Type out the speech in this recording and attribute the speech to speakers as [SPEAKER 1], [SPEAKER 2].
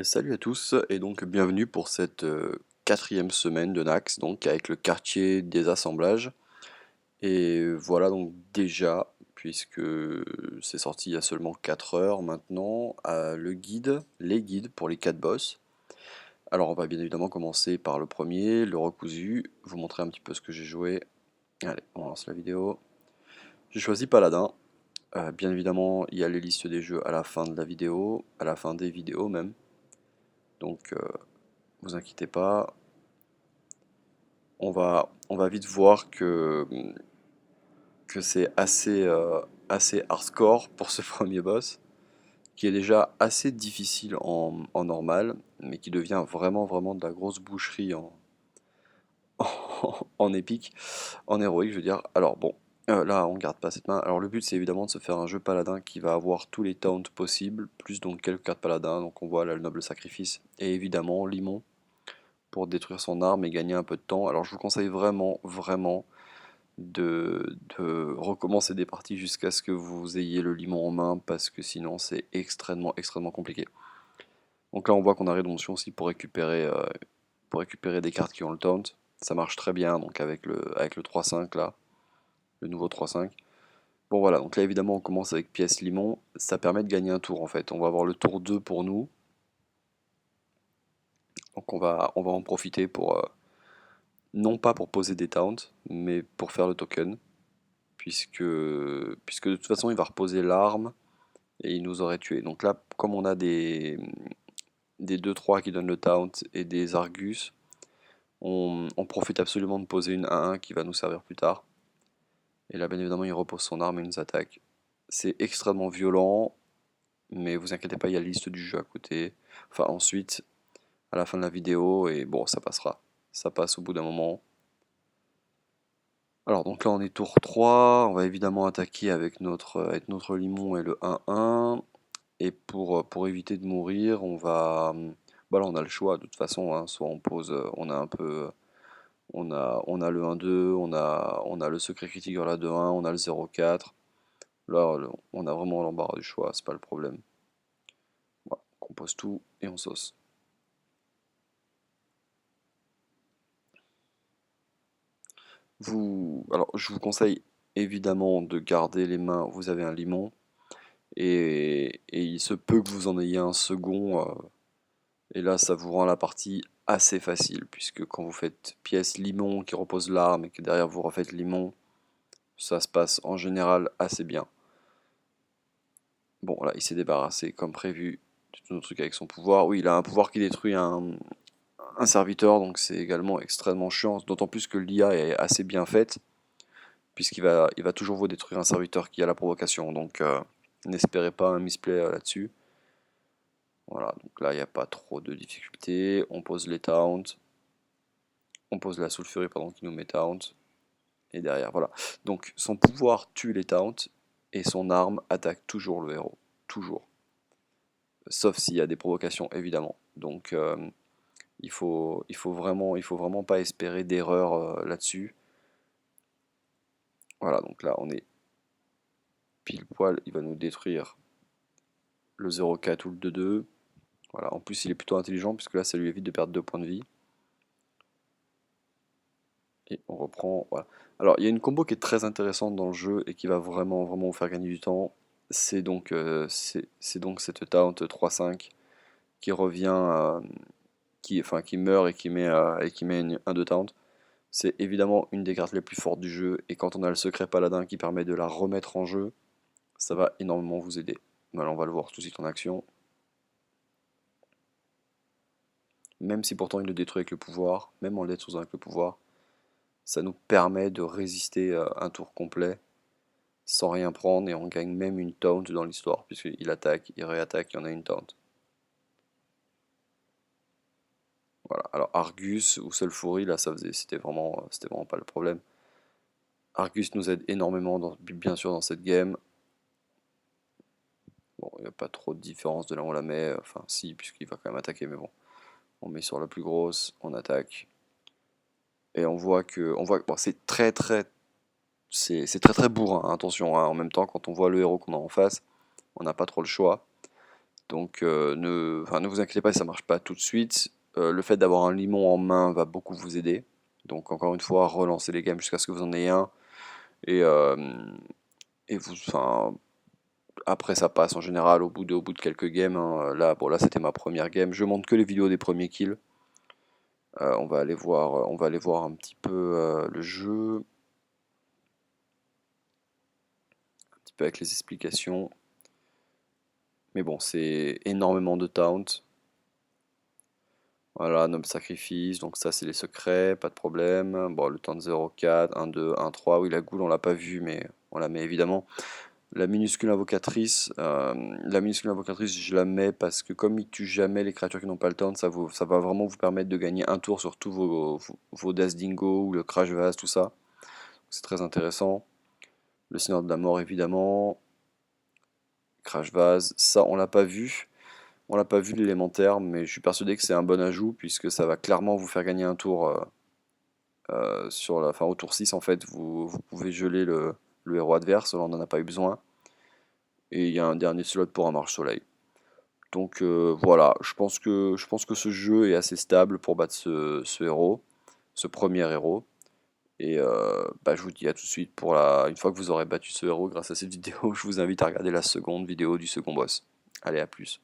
[SPEAKER 1] Salut à tous et donc bienvenue pour cette quatrième semaine de Nax, donc avec le quartier des assemblages. Et voilà donc déjà, puisque c'est sorti il y a seulement 4 heures maintenant, les guides pour les 4 boss. Alors on va bien évidemment commencer par le premier, le recousu, vous montrer un petit peu ce que j'ai joué. Allez, on lance la vidéo. J'ai choisi Paladin. Bien évidemment, il y a les listes des jeux à la fin de la vidéo, à la fin des vidéos même. Donc vous inquiétez pas, on va vite voir que c'est assez hardcore pour ce premier boss, qui est déjà assez difficile en normal, mais qui devient vraiment de la grosse boucherie en épique, en héroïque, je veux dire. Alors bon, là on garde pas cette main. Alors le but c'est évidemment de se faire un jeu paladin qui va avoir tous les taunts possibles, plus donc quelques cartes paladin, donc on voit là le noble sacrifice, et évidemment Limon pour détruire son arme et gagner un peu de temps. Alors je vous conseille vraiment de recommencer des parties jusqu'à ce que vous ayez le limon en main parce que sinon c'est extrêmement compliqué. Donc là on voit qu'on a rédemption aussi pour récupérer des cartes qui ont le taunt. Ça marche très bien donc avec le 3-5 là, le nouveau 3-5. Bon voilà, donc là évidemment on commence avec pièce limon, ça permet de gagner un tour en fait. On va avoir le tour 2 pour nous, donc on va en profiter pour, non pas pour poser des taunts, mais pour faire le token, puisque de toute façon il va reposer l'arme et il nous aurait tué. Donc là, comme on a des 2-3 qui donnent le taunt et des Argus, on profite absolument de poser une 1-1 qui va nous servir plus tard. Et là, bien évidemment, il repose son arme et nous attaque. C'est extrêmement violent, mais vous inquiétez pas, il y a la liste du jeu à côté. Enfin, ensuite, à la fin de la vidéo, et bon, ça passera. Ça passe au bout d'un moment. Alors, donc là, on est tour 3. On va évidemment attaquer avec notre limon et le 1-1. Et pour éviter de mourir, bah là, on a le choix de toute façon, hein. Soit on pose, on a un peu, on a le 1-2, on a le secret critique vers la 2-1, on a le 0-4. Là, on a vraiment l'embarras du choix, c'est pas le problème. Voilà, on pose tout et on sauce. Alors, je vous conseille évidemment de garder les mains. Vous avez un limon et il se peut que vous en ayez un second. Et là, ça vous rend la partie assez facile, puisque quand vous faites pièce limon qui repose l'arme et que derrière vous refaites limon, ça se passe en général assez bien. Bon, là, il s'est débarrassé comme prévu de tout notre truc avec son pouvoir. Oui, il a un pouvoir qui détruit un serviteur, donc c'est également extrêmement chiant, d'autant plus que l'IA est assez bien faite, il va toujours vous détruire un serviteur qui a la provocation, donc n'espérez pas un misplay là-dessus. Voilà, donc là, il n'y a pas trop de difficultés. On pose les taunts. On pose la Soul Fury pendant qu'il nous met taunt. Et derrière, voilà. Donc son pouvoir tue les taunts et son arme attaque toujours le héros. Toujours. Sauf s'il y a des provocations, évidemment. Donc il faut vraiment pas espérer d'erreur là-dessus. Voilà, donc là on est pile poil, il va nous détruire le 0-4 ou le 2-2. Voilà, en plus il est plutôt intelligent puisque là ça lui évite de perdre 2 points de vie. Et on reprend, voilà. Alors, il y a une combo qui est très intéressante dans le jeu et qui va vraiment vous faire gagner du temps. C'est donc cette taunt 3-5 qui revient, qui meurt et qui met un de taunt. C'est évidemment une des cartes les plus fortes du jeu et quand on a le secret paladin qui permet de la remettre en jeu, ça va énormément vous aider. Voilà, on va le voir tout de suite en action. Même si pourtant il le détruit avec le pouvoir, même en le détruisant avec le pouvoir, ça nous permet de résister un tour complet sans rien prendre et on gagne même une taunt dans l'histoire puisqu'il attaque, il réattaque, il y en a une taunt. Voilà. Alors Argus ou Sulfury, là c'était vraiment pas le problème. Argus nous aide énormément bien sûr dans cette game. Bon, il n'y a pas trop de différence de là où on la met, enfin si puisqu'il va quand même attaquer mais bon. On met sur la plus grosse, on attaque. Et on voit que bon, c'est très bourrin, hein, attention, hein. En même temps quand on voit le héros qu'on a en face, on n'a pas trop le choix. Donc ne vous inquiétez pas, ça marche pas tout de suite. Le fait d'avoir un limon en main va beaucoup vous aider. Donc encore une fois, relancez les games jusqu'à ce que vous en ayez un. Et, euh, et vous, enfin, après ça passe en général au bout de quelques games, hein. Là, bon là c'était ma première game. Je montre que les vidéos des premiers kills. On va aller voir un petit peu le jeu, un petit peu avec les explications. Mais bon, c'est énormément de taunt. Voilà, Noble Sacrifice, donc ça c'est les secrets, pas de problème. Bon, le temps de 0,4, 1,2, 1,3, oui la goule on l'a pas vu mais on la met évidemment. La minuscule invocatrice je la mets parce que comme il tue jamais les créatures qui n'ont pas le temps, ça va vraiment vous permettre de gagner un tour sur tous vos Death Dingo ou le Crash Vase, tout ça. C'est très intéressant. Le Seigneur de la Mort évidemment. Crash Vase, ça on l'a pas vu. On l'a pas vu l'élémentaire, mais je suis persuadé que c'est un bon ajout puisque ça va clairement vous faire gagner un tour au tour 6 en fait. Vous pouvez geler le héros adverse, là on n'en a pas eu besoin. Et il y a un dernier slot pour un marche-soleil. Donc voilà, je pense que ce jeu est assez stable pour battre ce héros, ce premier héros. Et bah, je vous dis à tout de suite une fois que vous aurez battu ce héros grâce à cette vidéo, je vous invite à regarder la seconde vidéo du second boss. Allez, à plus.